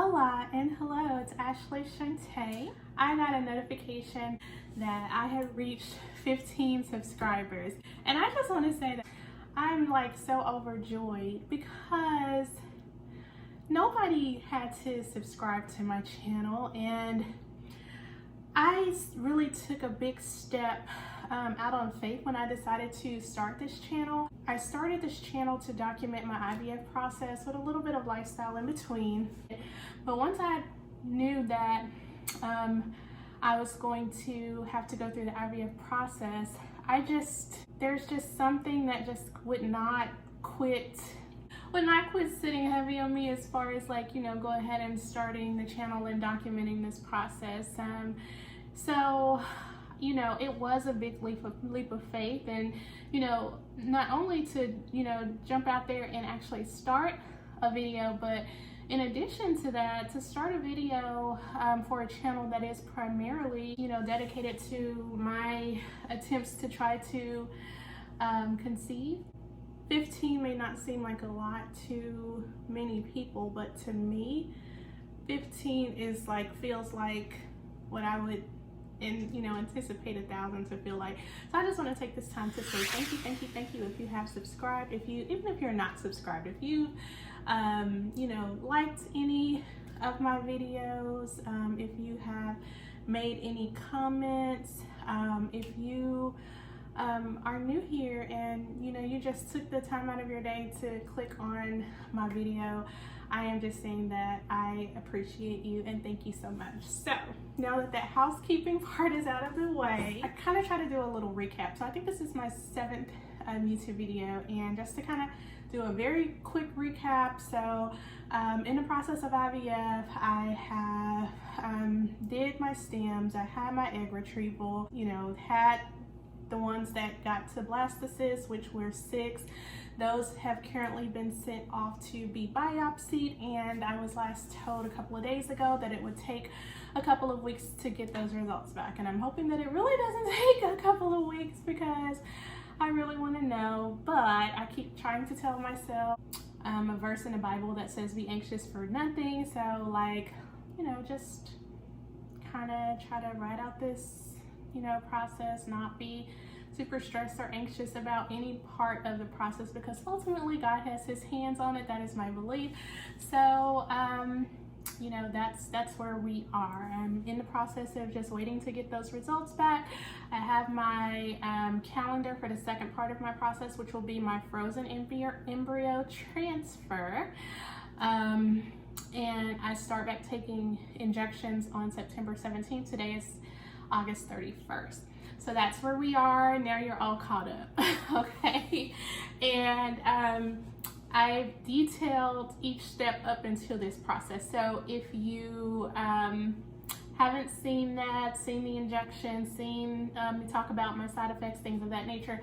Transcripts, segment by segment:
Hola and hello, it's Ashley Shante. I got a notification that I have reached 15 subscribers, and I just want to say that I'm like so overjoyed because nobody had to subscribe to my channel, and I really took a big step out on faith when I decided to start this channel. I started this channel to document my IVF process with a little bit of lifestyle in between. But once I knew that I was going to have to go through the IVF process, there's just something that just would not quit sitting heavy on me as far as like, you know, go ahead and starting the channel and documenting this process. So, you know, it was a big leap of faith, and, you know, not only to, you know, jump out there and actually start a video, but in addition to that, to start a video for a channel that is primarily, you know, dedicated to my attempts to try to conceive. 15 may not seem like a lot to many people, but to me, 15 is like, feels like what I would anticipate 1,000 to feel like. So I just want to take this time to say thank you if you have subscribed, even if you're not subscribed, if you liked any of my videos, if you have made any comments, if you are new here and you just took the time out of your day to click on my video, I am just saying that I appreciate you and thank you so much. So now that housekeeping part is out of the way, I kind of try to do a little recap. So I think this is my 7th YouTube video, and just to kind of do a very quick recap. So in the process of IVF, I have did my stems, I had my egg retrieval, had the ones that got to blastocyst, which were 6. Those have currently been sent off to be biopsied, and I was last told a couple of days ago that it would take a couple of weeks to get those results back, and I'm hoping that it really doesn't take a couple of weeks because I really want to know. But I keep trying to tell myself a verse in the Bible that says be anxious for nothing, so like, just kind of try to ride out this process, not be super stressed or anxious about any part of the process, because ultimately God has his hands on it. That is my belief. So that's where we are. I'm in the process of just waiting to get those results back. I have my calendar for the second part of my process, which will be my frozen embryo transfer, and I start back taking injections on September 17th. Today is August 31st. So that's where we are. Now you're all caught up. Okay. And I've detailed each step up until this process. So if you haven't seen the injection, seen me talk about my side effects, things of that nature,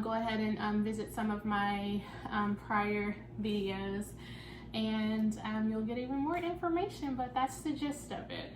go ahead and visit some of my prior videos, and you'll get even more information, but that's the gist of it.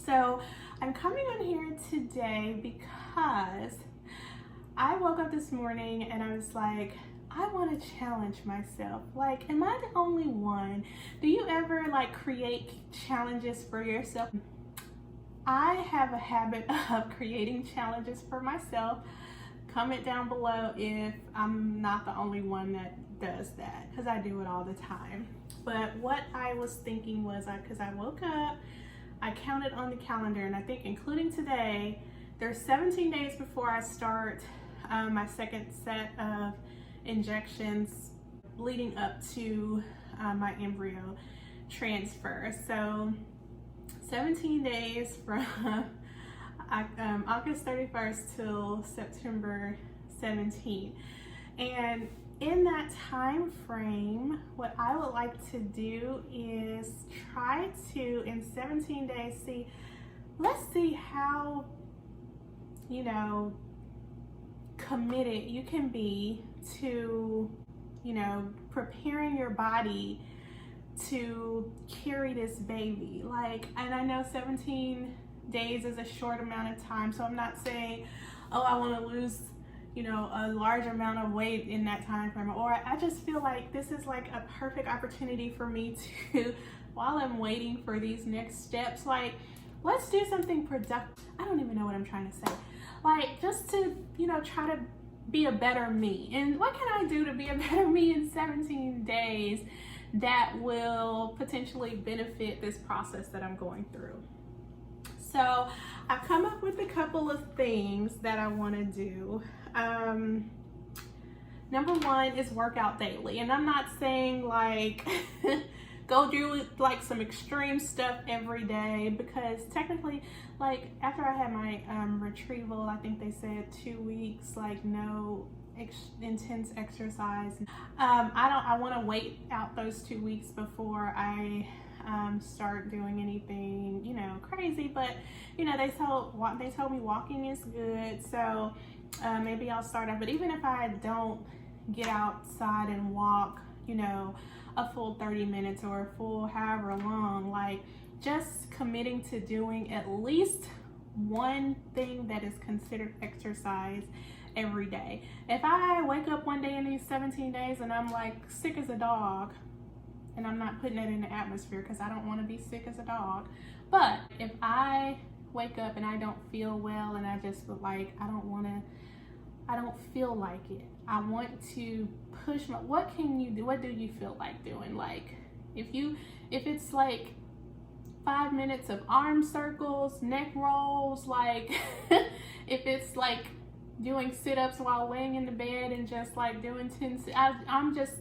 So I'm coming on here today because I woke up this morning and I was like, I want to challenge myself. Like, am I the only one? Do you ever like create challenges for yourself? I have a habit of creating challenges for myself. Comment down below if I'm not the only one that does that, because I do it all the time. But what I was thinking was, because I woke up, I counted on the calendar, and I think including today, there's 17 days before I start my second set of injections leading up to my embryo transfer. So 17 days from August 31st till September 17th. And in that time frame, what I would like to do is try to, in 17 days, let's see how, committed you can be to, preparing your body to carry this baby. Like, and I know 17 days is a short amount of time, so I'm not saying, oh, I want to lose a large amount of weight in that time frame, or I just feel like this is like a perfect opportunity for me to while I'm waiting for these next steps, like, let's do something productive. I don't even know what I'm trying to say. Like, just to, try to be a better me. And what can I do to be a better me in 17 days that will potentially benefit this process that I'm going through? So I've come up with a couple of things that I want to do. Number one is work out daily. And I'm not saying like go do like some extreme stuff every day, because technically, like after I had my retrieval, I think they said 2 weeks, like no intense exercise. I want to wait out those 2 weeks before I start doing anything, crazy. But they told me walking is good, so maybe I'll start off. But even if I don't get outside and walk, a full 30 minutes or a full however long, like just committing to doing at least one thing that is considered exercise every day. If I wake up one day in these 17 days and I'm like sick as a dog, and I'm not putting that in the atmosphere because I don't want to be sick as a dog, but if I wake up and I don't feel well and I just feel like I don't feel like it, I want to push what can you do? What do you feel like doing? Like if it's like 5 minutes of arm circles, neck rolls, like if it's like doing sit-ups while laying in the bed and just like doing 10, I'm just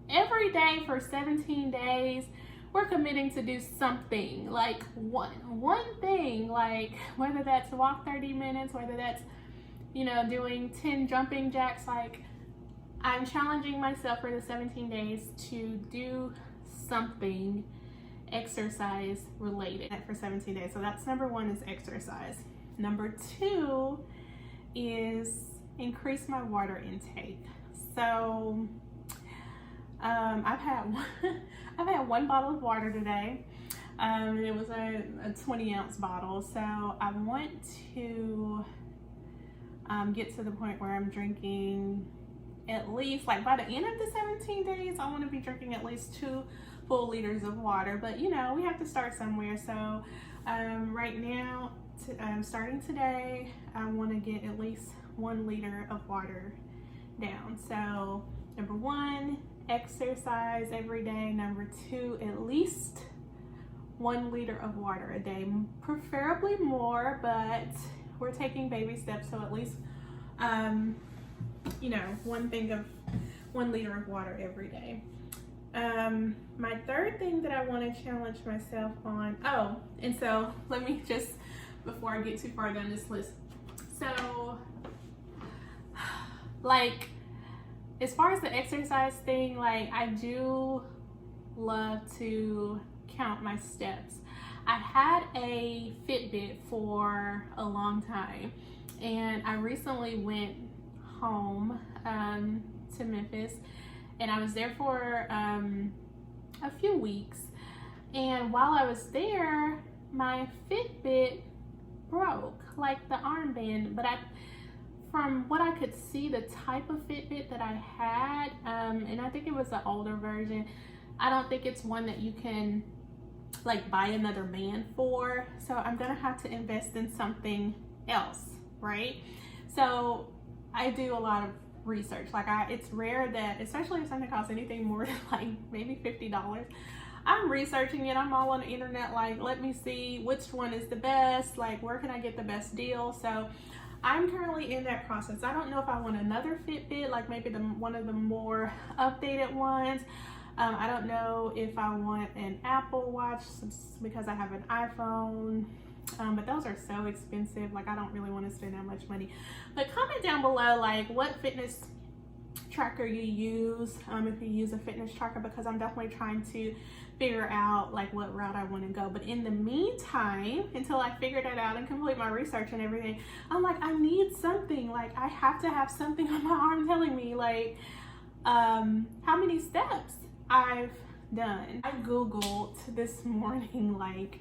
every day for 17 days, we're committing to do something, like one thing, like whether that's walk 30 minutes, whether that's, doing 10 jumping jacks. Like I'm challenging myself for the 17 days to do something exercise related for 17 days. So that's number one, is exercise. Number two is increase my water intake. So I've had one bottle of water today. It was a 20-ounce bottle. So I want to get to the point where I'm drinking at least, like by the end of the 17 days, I want to be drinking at least 2 full liters of water. But we have to start somewhere. So right now, starting today, I want to get at least 1 liter of water down. So number one, exercise every day. Number two, at least 1 liter of water a day, preferably more, but we're taking baby steps. So at least, 1 liter of water every day. My third thing that I want to challenge myself on, and so let me just, before I get too far down this list, so like as far as the exercise thing, like I do love to count my steps. I had a Fitbit for a long time, and I recently went home to Memphis, and I was there for a few weeks. And while I was there, my Fitbit broke, like the armband. But from what I could see, the type of Fitbit that I had, and I think it was the older version, I don't think it's one that you can like buy another band for. So I'm gonna have to invest in something else, right? So I do a lot of research. Like it's rare that, especially if something costs anything more than like maybe $50, I'm researching it. I'm all on the internet, like, let me see which one is the best, like where can I get the best deal. So I'm currently in that process. I don't know if I want another Fitbit, like maybe one of the more updated ones. I don't know if I want an Apple Watch because I have an iPhone, but those are so expensive. Like I don't really want to spend that much money. But comment down below like what fitness tracker you use, if you use a fitness tracker, because I'm definitely trying to figure out like what route I want to go. But in the meantime, until I figure that out and complete my research and everything, I'm like, I need something. Like I have to have something on my arm telling me like how many steps I've done. I googled this morning like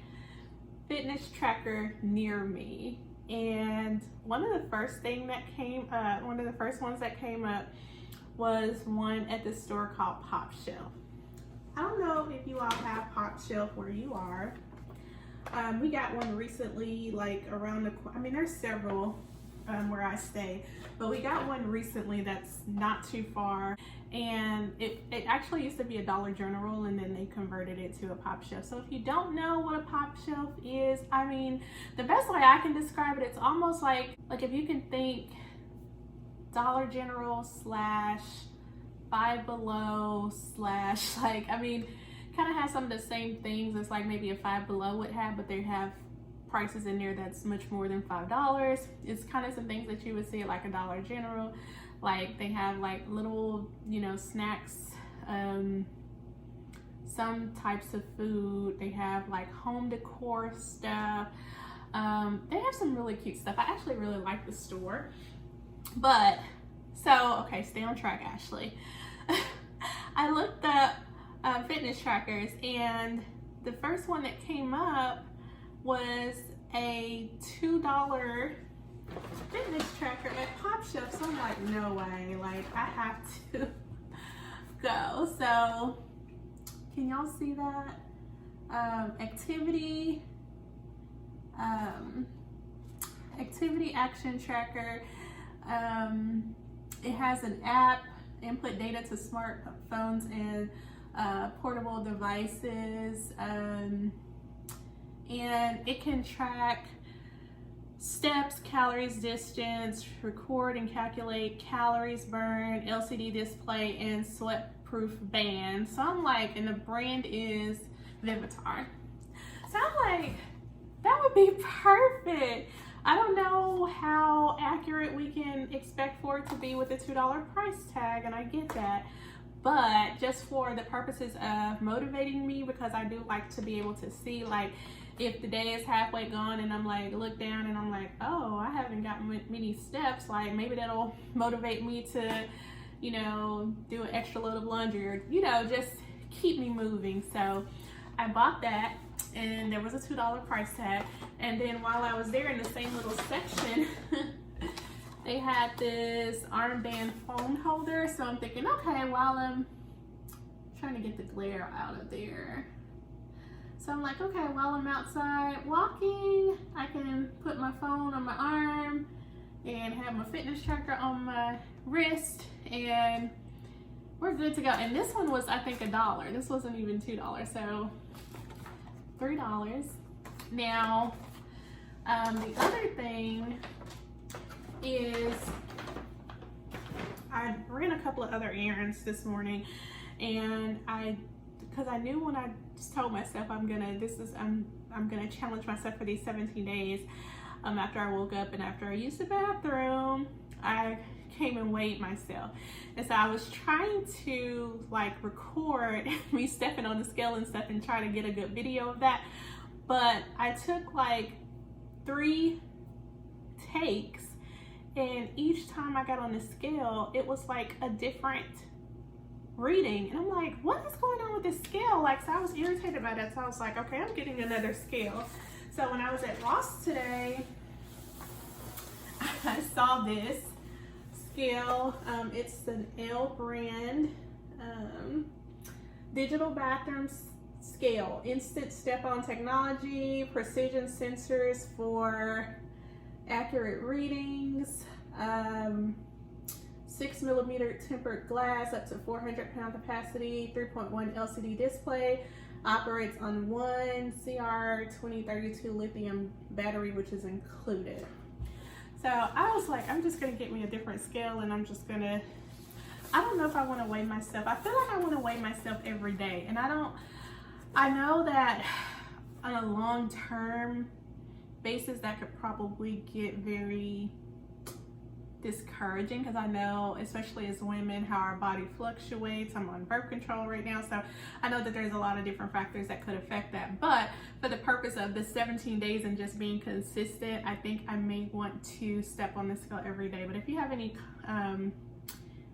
fitness tracker near me, and one of the first ones that came up was one at the store called Pop Shelf. I don't know if you all have Pop Shelf where you are. We got one recently, like around the, I mean, there's several where I stay, but we got one recently that's not too far, and it actually used to be a Dollar General, and then they converted it to a Pop Shelf. So if you don't know what a Pop Shelf is, I mean, the best way I can describe it, it's almost like if you can think Dollar General slash Five Below slash, like, I mean, kind of has some of the same things as like maybe a Five Below would have, but they have prices in there that's much more than $5. It's kind of some things that you would see at like a Dollar General. Like they have like little, you know, snacks, some types of food. They have like home decor stuff. They have some really cute stuff. I actually really like the store. But so, okay, stay on track, Ashley. I looked up fitness trackers, and the first one that came up was a $2 fitness tracker at Pop Shelf. So I'm like, no way, like I have to go. So can y'all see that? Activity action tracker. It has an app, input data to smartphones and portable devices, and it can track steps, calories, distance, record and calculate calories burned, LCD display, and sweat-proof band. So I'm like, and the brand is Vivitar. So I'm like, that would be perfect. I don't know how accurate we can expect for it to be with the $2 price tag, and I get that. But just for the purposes of motivating me, because I do like to be able to see, like, if the day is halfway gone and I'm like, look down and I'm like, oh, I haven't got many steps, like maybe that'll motivate me to, you know, do an extra load of laundry, or, you know, just keep me moving. So I bought that, and there was a $2 price tag. And then while I was there in the same little section, they had this armband phone holder. So I'm thinking, okay, while I'm trying to get the glare out of there. So I'm like, okay, while I'm outside walking, I can put my phone on my arm and have my fitness tracker on my wrist, and we're good to go. And this one was, I think, $1. This wasn't even $2, so $3. Now, the other thing is I ran a couple of other errands this morning, and because I knew when I just told myself I'm gonna challenge myself for these 17 days. After I woke up and after I used the bathroom, I came and weighed myself, and so I was trying to like record me stepping on the scale and stuff and try to get a good video of that. But I took like 3 takes, and each time I got on the scale, it was like a different reading, and I'm like, what is going on with this scale? Like, so I was irritated by that. So I was like, okay, I'm getting another scale. So when I was at Ross today, I saw this scale. It's an L brand digital bathroom scale, instant step-on technology, precision sensors for accurate readings, 6mm tempered glass, up to 400-pound capacity, 3.1 LCD display, operates on one CR2032 lithium battery, which is included. So I was like, I'm just gonna get me a different scale, and I'm just gonna, I don't know if I wanna weigh myself. I feel like I wanna weigh myself every day, and I know that on a long-term basis that could probably get very discouraging, because I know, especially as women, how our body fluctuates. I'm on birth control right now, so I know that there's a lot of different factors that could affect that. But for the purpose of the 17 days and just being consistent, I think I may want to step on the scale every day. But if you have any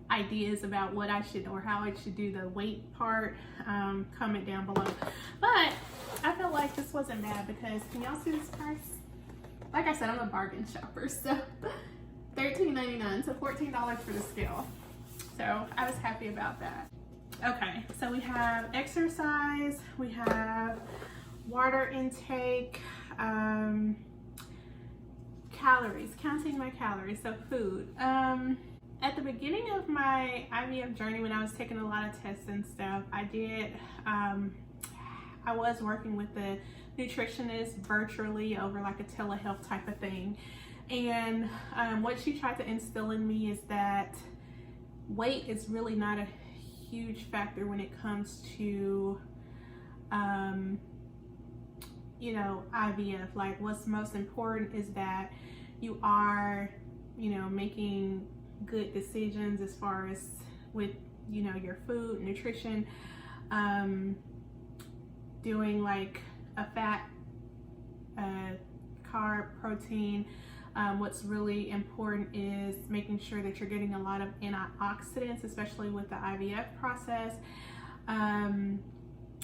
ideas about what I should, or how I should do the weight part, comment down below. But I felt like this wasn't bad, because can y'all see this price? Like I said, I'm a bargain shopper, so $13.99, so $14 for the scale. So I was happy about that. Okay, so we have exercise, we have water intake, calories, counting my calories, so food. At the beginning of my IVF journey, when I was taking a lot of tests and stuff, I was working with the nutritionist virtually over like a telehealth type of thing. And what she tried to instill in me is that weight is really not a huge factor when it comes to you know, IVF. Like, what's most important is that you are, you know, making good decisions as far as with, you know, your food, nutrition, doing like a fat, carb, protein. What's really important is making sure that you're getting a lot of antioxidants, especially with the IVF process.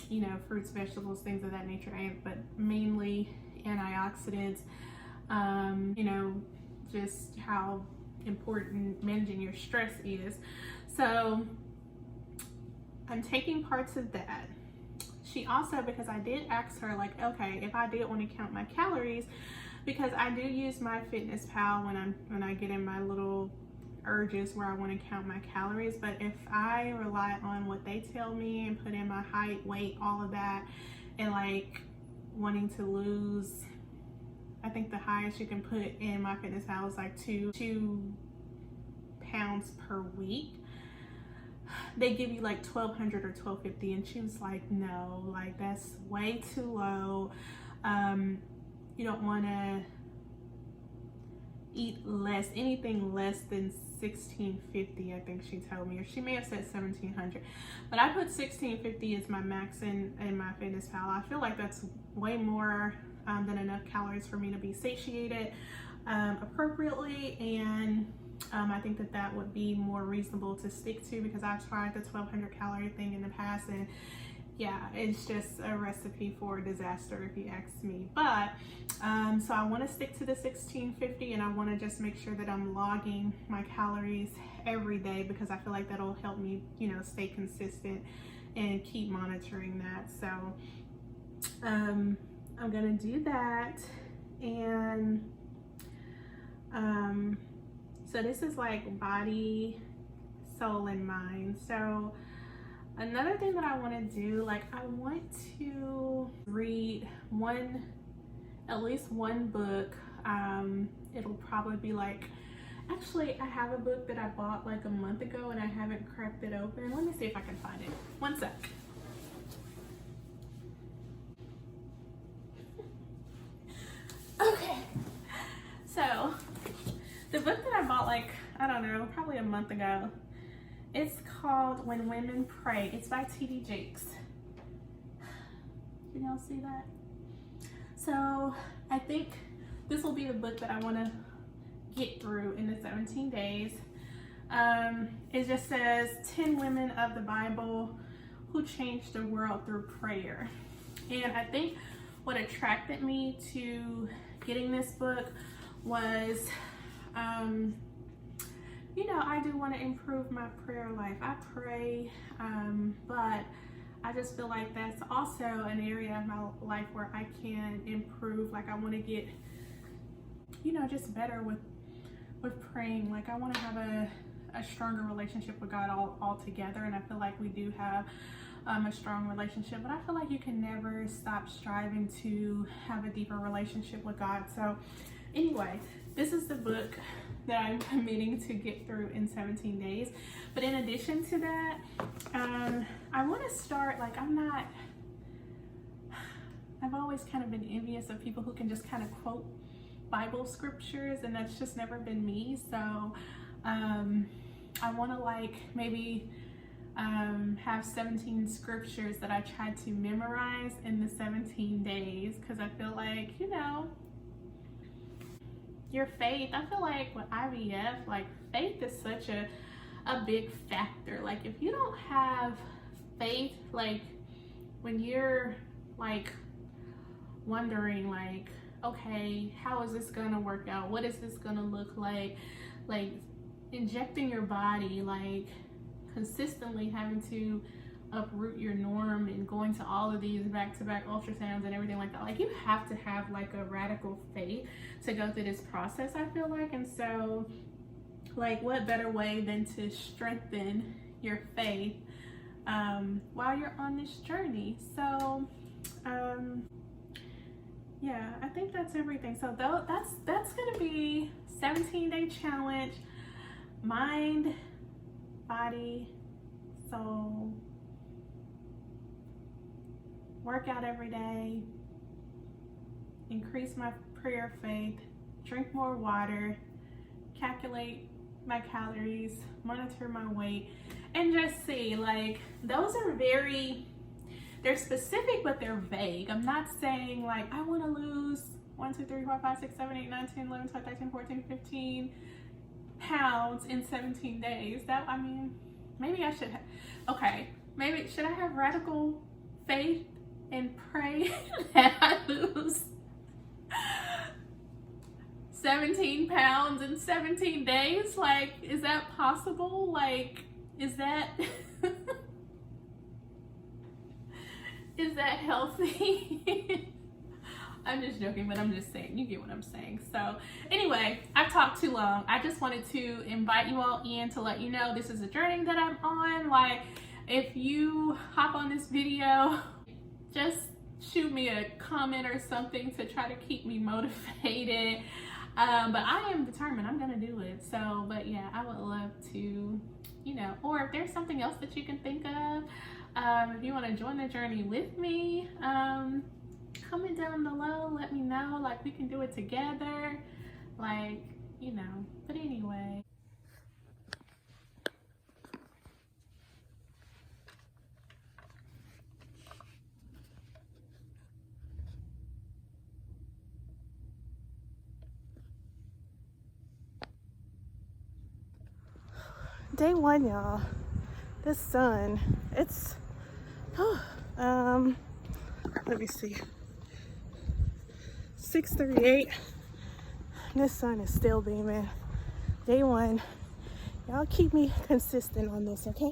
You know, fruits, vegetables, things of that nature, but mainly antioxidants. You know, just how important managing your stress is. So I'm taking parts of that. She also, because I did ask her, like, okay, if I did want to count my calories, because I do use MyFitnessPal when I get in my little urges where I want to count my calories, but if I rely on what they tell me and put in my height, weight, all of that, and like wanting to lose, I think the highest you can put in MyFitnessPal is like two pounds per week. They give you like 1,200 or 1,250, and she was like, no, like that's way too low. You don't want to eat less, anything less than 1,650, I think she told me, or she may have said 1,700, but I put 1,650 as my max in MyFitnessPal. I feel like that's way more than enough calories for me to be satiated appropriately, and I think that that would be more reasonable to stick to, because I've tried the 1,200 calorie thing in the past, and yeah, it's just a recipe for disaster if you ask me. But so I want to stick to the 1,650, and I want to just make sure that I'm logging my calories every day, because I feel like that'll help me, you know, stay consistent and keep monitoring that. So I'm gonna do that. And so this is like body, soul, and mind. So another thing that I want to do, like, I want to read at least one book. It'll probably be like, actually I have a book that I bought like a month ago and I haven't cracked it open. Let me see if I can find it. One sec. Okay, so the book that I bought, like, I don't know, probably a month ago, it's called When Women Pray. It's by T.D. Jakes. Can y'all see that? So I think this will be the book that I want to get through in the 17 days. It just says 10 women of the Bible who changed the world through prayer. And I think what attracted me to getting this book was, you know, I do want to improve my prayer life. I pray, but I just feel like that's also an area of my life where I can improve. Like, I want to get, you know, just better with praying. Like, I want to have a stronger relationship with God altogether, and I feel like we do have a strong relationship, but I feel like you can never stop striving to have a deeper relationship with God. So anyway, this is the book that I'm committing to get through in 17 days. But in addition to that, I want to start, like, I've always kind of been envious of people who can just kind of quote Bible scriptures, and that's just never been me. So I want to, like, maybe have 17 scriptures that I try to memorize in the 17 days, because I feel like, you know, your faith, I feel like with IVF, like, faith is such a big factor. Like, if you don't have faith, like, when you're like wondering, like, okay, how is this gonna work out? What is this gonna look like? Like, injecting your body, like, consistently having to uproot your norm and going to all of these back-to-back ultrasounds and everything like that. Like, you have to have like a radical faith to go through this process, I feel like. And so, like, what better way than to strengthen your faith while you're on this journey? So yeah, I think that's everything. So that's gonna be 17-day challenge, mind, body, soul. Work out every day, increase my prayer faith, drink more water, calculate my calories, monitor my weight, and just see. Like, those are they're specific, but they're vague. I'm not saying like I want to lose 1, 2, 3, 4, 5, 6, 7, 8, 9, 10, 11, 12, 13, 14, 15 pounds in 17 days. That, I mean, maybe I should have, okay, maybe should I have radical faith and pray that I lose 17 pounds in 17 days? Like, is that possible? Like, is that is that healthy? I'm just joking, but I'm just saying, you get what I'm saying. So anyway, I've talked too long. I just wanted to invite you all in to let you know this is a journey that I'm on. Like, if you hop on this video, just shoot me a comment or something to try to keep me motivated. But I am determined, I'm gonna do it. So, but yeah, I would love to, you know, or if there's something else that you can think of, if you want to join the journey with me, comment down below, let me know. Like, we can do it together, like, you know. But anyway, day 1, y'all. This sun, it's let me see, 6:38. This sun is still beaming. Day 1. Y'all keep me consistent on this, okay?